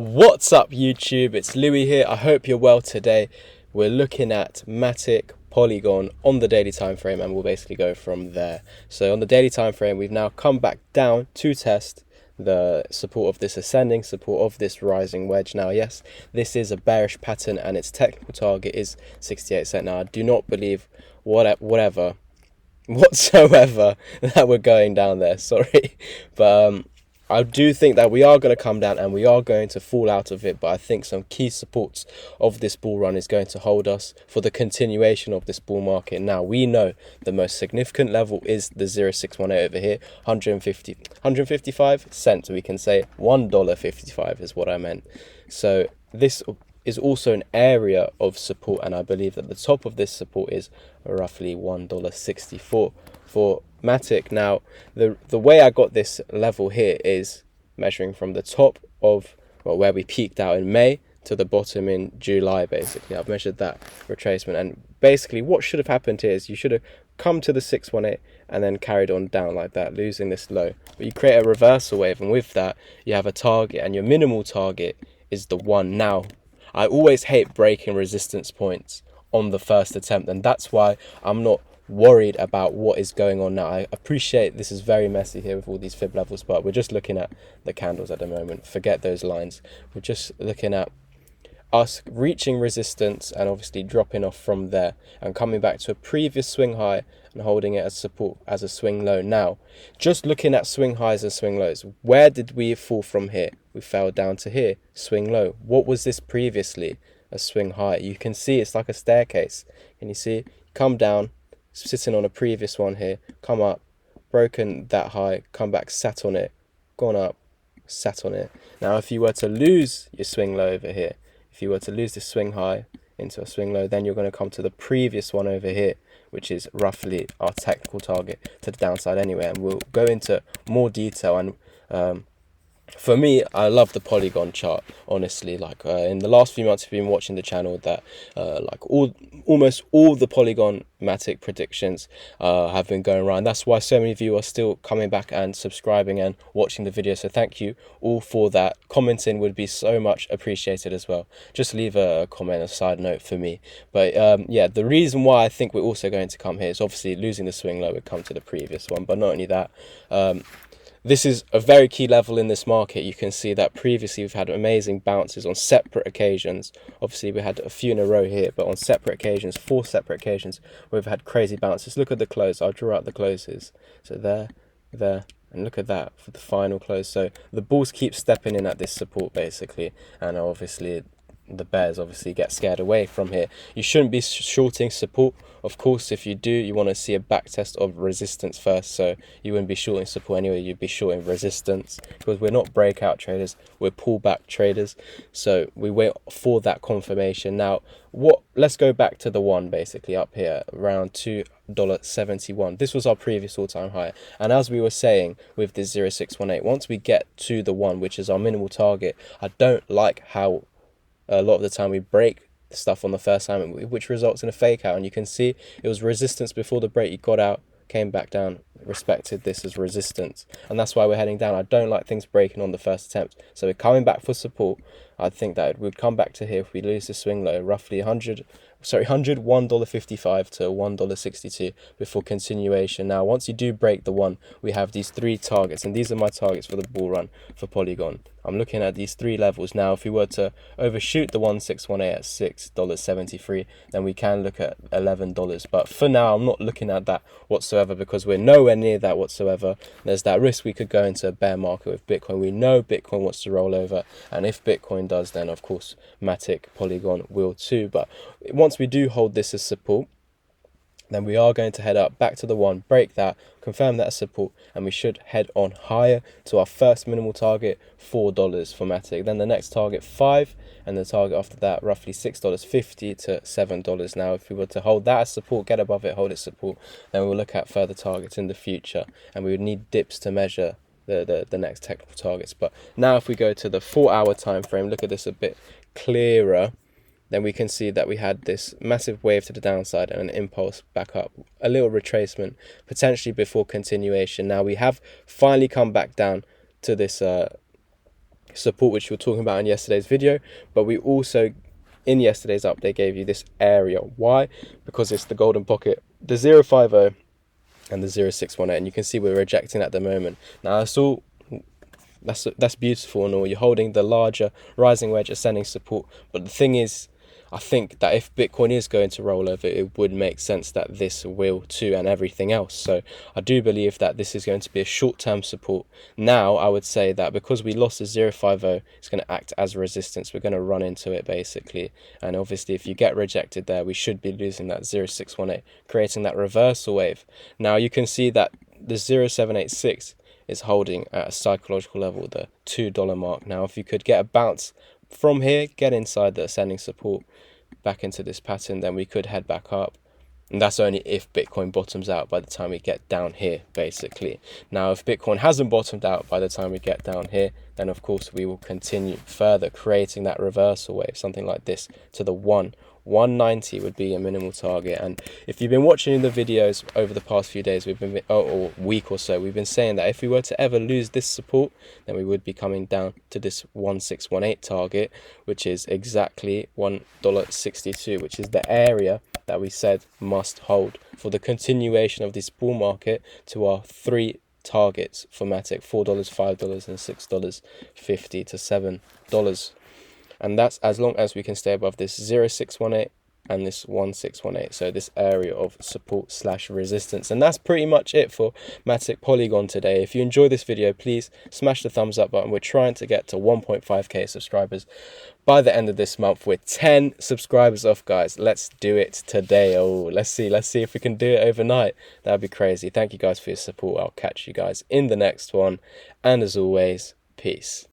What's up YouTube, it's Louis here. I hope you're well today. We're looking at Matic, Polygon on the daily time frame, and we'll basically go from there. So on the daily time frame, we've now come back down to test the support of this ascending, support of this rising wedge. Now yes, this is a bearish pattern and its technical target is 68 cents. Now I do not believe whatsoever that we're going down there, sorry, but I do think that we are going to come down and we are going to fall out of it, but I think some key supports of this bull run is going to hold us for the continuation of this bull market. Now, we know the most significant level is the 0618 over here, 155 cents. We can say $1.55 is what I meant. So this is also an area of support, and I believe that the top of this support is roughly $1.64 for Matic. Now, the way I got this level here is measuring from the top of where we peaked out in May to the bottom in July. Basically, I've measured that retracement, and basically what should have happened here is you should have come to the 618 and then carried on down like that, losing this low. But you create a reversal wave, and with that you have a target, and your minimal target is the 1. Now, I always hate breaking resistance points on the first attempt, and that's why I'm not worried about what is going on now. I appreciate this is very messy here with all these fib levels, but we're just looking at the candles at the moment. Forget those lines. We're just looking at us reaching resistance and obviously dropping off from there and coming back to a previous swing high and holding it as support as a swing low. Now, just looking at swing highs and swing lows, where did we fall from here? We fell down to here, swing low. What was this previously? A swing high. You can see it's like a staircase. Can you see? Come down, sitting on a previous one here, come up, broken that high, come back, sat on it, gone up, sat on it. Now, if you were to lose your swing low over here, if you were to lose this swing high into a swing low, then you're going to come to the previous one over here, which is roughly our technical target to the downside anyway, and we'll go into more detail. And for me, I love the Polygon chart, honestly. Like in the last few months, I've been watching the channel that almost all the Polygon Matic predictions have been going around. That's why so many of you are still coming back and subscribing and watching the video. So thank you all for that. Commenting would be so much appreciated as well. Just leave a comment, a side note for me. But yeah, the reason why I think we're also going to come here is obviously losing the swing low would come to the previous one. But not only that, this is a very key level in this market. You can see that previously we've had amazing bounces on separate occasions. Obviously we had a few in a row here, but on separate occasions, 4 separate occasions, we've had crazy bounces. Look at the close. I'll draw out the closes. So there, and look at that for the final close. So the bulls keep stepping in at this support basically, and obviously the bears obviously get scared away from here. You shouldn't be shorting support. Of course, if you do, you want to see a back test of resistance first. So you wouldn't be shorting support anyway, you'd be shorting resistance, because we're not breakout traders, we're pullback traders. So we wait for that confirmation. Now, let's go back to the 1 basically up here around $2.71. This was our previous all-time high, and as we were saying with this 0618, once we get to the 1, which is our minimal target, I don't like how a lot of the time we break stuff on the first time, which results in a fake out. And you can see it was resistance before the break. You got out, came back down, respected this as resistance, and that's why we're heading down. I don't like things breaking on the first attempt, so we're coming back for support. I think that we'd come back to here if we lose the swing low, roughly $101.55 to $1.62 before continuation. Now, once you do break the 1, we have these 3 targets, and these are my targets for the bull run for Polygon. I'm looking at these 3 levels. Now, if we were to overshoot the 1618 at $6.73, then we can look at $11. But for now, I'm not looking at that whatsoever, because we're nowhere near that whatsoever. There's that risk we could go into a bear market with Bitcoin. We know Bitcoin wants to roll over, and if Bitcoin does, then of course Matic, Polygon will too. But once we do hold this as support, then we are going to head up back to the 1, break that, confirm that as support, and we should head on higher to our first minimal target, $4 for Matic. Then the next target, 5, and the target after that, roughly $6.50 to $7. Now, if we were to hold that as support, get above it, hold it support, then we'll look at further targets in the future, and we would need dips to measure the next technical targets. But now if we go to the 4-hour time frame, look at this a bit clearer, then we can see that we had this massive wave to the downside and an impulse back up, a little retracement, potentially before continuation. Now we have finally come back down to this support which we were talking about in yesterday's video, but we also in yesterday's update gave you this area. Why? Because it's the golden pocket, the 050 and the 0618, and you can see we're rejecting at the moment. Now that's beautiful and all. You're holding the larger rising wedge ascending support, but the thing is, I think that if Bitcoin is going to roll over, it would make sense that this will too, and everything else. So I do believe that this is going to be a short-term support. Now I would say that because we lost the 050, it's going to act as resistance. We're going to run into it basically, and obviously if you get rejected there, we should be losing that 0618, creating that reversal wave. Now you can see that the 0786 is holding at a psychological level, the $2 mark. Now if you could get a bounce from here, get inside the ascending support back into this pattern, then we could head back up, and that's only if Bitcoin bottoms out by the time we get down here basically. Now if Bitcoin hasn't bottomed out by the time we get down here, then of course we will continue further creating that reversal wave, something like this to the 190 would be a minimal target. And if you've been watching the videos over the past few days, we've been or week or so, we've been saying that if we were to ever lose this support, then we would be coming down to this 1618 target, which is exactly $1.62, which is the area that we said must hold for the continuation of this bull market to our three targets for Matic: $4, $5, and $6.50 to $7. And that's as long as we can stay above this 0618 and this 1618, so this area of support slash resistance. And that's pretty much it for Matic Polygon today. If you enjoy this video, please smash the thumbs up button. We're trying to get to 1.5k subscribers by the end of this month. We're 10 subscribers off, guys. Let's do it today. Oh, let's see if we can do it overnight. That'd be crazy. Thank you guys for your support. I'll catch you guys in the next one, and as always, peace.